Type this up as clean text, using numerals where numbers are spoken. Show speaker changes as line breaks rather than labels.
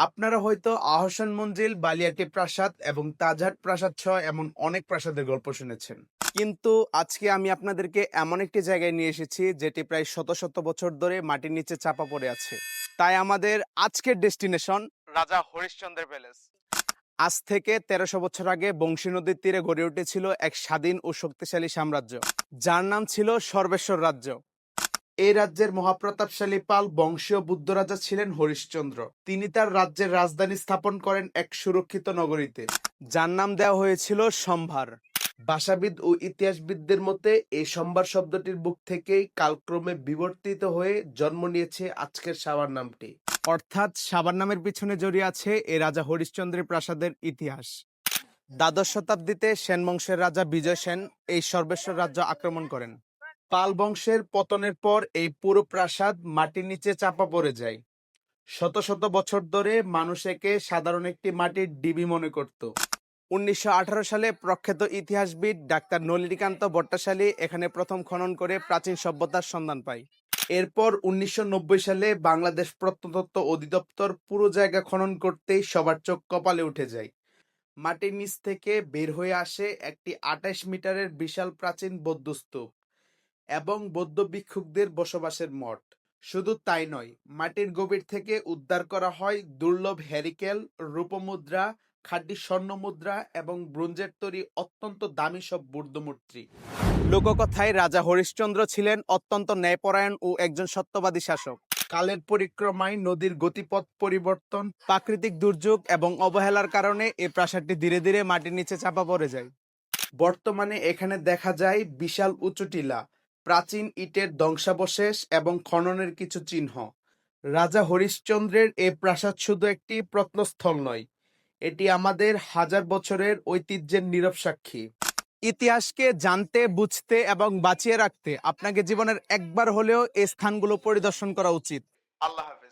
আপনারা হয়তো আহসান মঞ্জিল, বালিয়াটি প্রাসাদ এবং তাজহাট প্রাসাদ সহ এমন অনেক প্রাসাদের গল্প শুনেছেন। কিন্তু আজকে আমি আপনাদেরকে এমন একটি জায়গায় নিয়ে এসেছি যেটি প্রায় শত শত বছর ধরে মাটির নিচে চাপা পড়ে আছে। তাই আমাদের আজকের ডেস্টিনেশন রাজা হরিশ্চন্দ্রের প্যালেস। আজ থেকে ১৩০০ বছর আগে বংশী নদীর তীরে গড়ে উঠেছিল এক স্বাধীন ও শক্তিশালী সাম্রাজ্য, যার নাম ছিল সর্বেশ্বর রাজ্য। এই রাজ্যের মহাপ্রতাপশালী পাল বংশীয় বুদ্ধ রাজা ছিলেন হরিশ্চন্দ্র। তিনি তার রাজ্যের রাজধানী স্থাপন করেন এক সুরক্ষিত নগরীতে, যার নাম দেওয়া হয়েছিল সম্ভার। ভাষাবিদ ও ইতিহাসবিদদের মতে এই সম্ভার শব্দটির বুক থেকেই কালক্রমে বিবর্তিত হয়ে জন্ম নিয়েছে আজকের সাভার নামটি। অর্থাৎ সাভার নামের পিছনে জড়িয়ে আছে এই রাজা হরিশ্চন্দ্রের প্রাসাদের ইতিহাস। দ্বাদশ শতাব্দীতে সেন বংশের রাজা বিজয় সেন এই সর্বেশ্বর রাজ্য আক্রমণ করেন। পাল বংশের পতনের পর এই পুরো প্রাসাদ মাটির নিচে চাপা পড়ে যায়। শত শত বছর ধরে মানুষ একে সাধারণ একটি মাটির ডিবি মনে করত। ১৯১৮ সালে প্রখ্যাত ইতিহাসবিদ ডাক্তার নলিনীকান্ত ভট্টাশালী এখানে প্রথম খনন করে প্রাচীন সভ্যতার সন্ধান পায়। এরপর ১৯৯০ সালে বাংলাদেশ প্রত্নতত্ত্ব অধিদপ্তর পুরো জায়গা খনন করতেই সবার চোখ কপালে উঠে যায়। মাটির নিচ থেকে বের হয়ে আসে একটি ২৮ মিটারের বিশাল প্রাচীন বৌদ্ধ স্তূপ এবং বৌদ্ধ ভিক্ষুকদের বসবাসের মঠ। শুধু তাই নয়, মাটির গভীর থেকে উদ্ধার করা হয় দুর্লভ হ্যারিকেল, রূপমুদ্রা, খাঁটি স্বর্ণ মুদ্রা এবং ব্রোঞ্জের তৈরি অত্যন্ত দামি সব বৌদ্ধ মূর্তি। লোককথায় রাজা হরিশ্চন্দ্র ছিলেন অত্যন্ত ন্যায়পরায়ণ ও একজন সত্যবাদী শাসক। কালের পরিক্রমায় নদীর গতিপথ পরিবর্তন, প্রাকৃতিক দুর্যোগ এবং অবহেলার কারণে এই প্রাসাদটি ধীরে ধীরে মাটির নিচে চাপা পড়ে যায়। বর্তমানে এখানে দেখা যায় বিশাল উঁচু টিলা, প্রাচীন ইটের ধ্বংসাবশেষ এবং খননের কিছু চিহ্ন। রাজা হরিশ্চন্দ্রের এই প্রাসাদ শুধু একটি প্রত্নস্থল নয়, এটি আমাদের হাজার বছরের ঐতিহ্যের নীরব সাক্ষী। ইতিহাসকে জানতে, বুঝতে এবং বাঁচিয়ে রাখতে আপনাকে জীবনের একবার হলেও এই স্থানগুলো পরিদর্শন করা উচিত। আল্লাহ হাফেজ।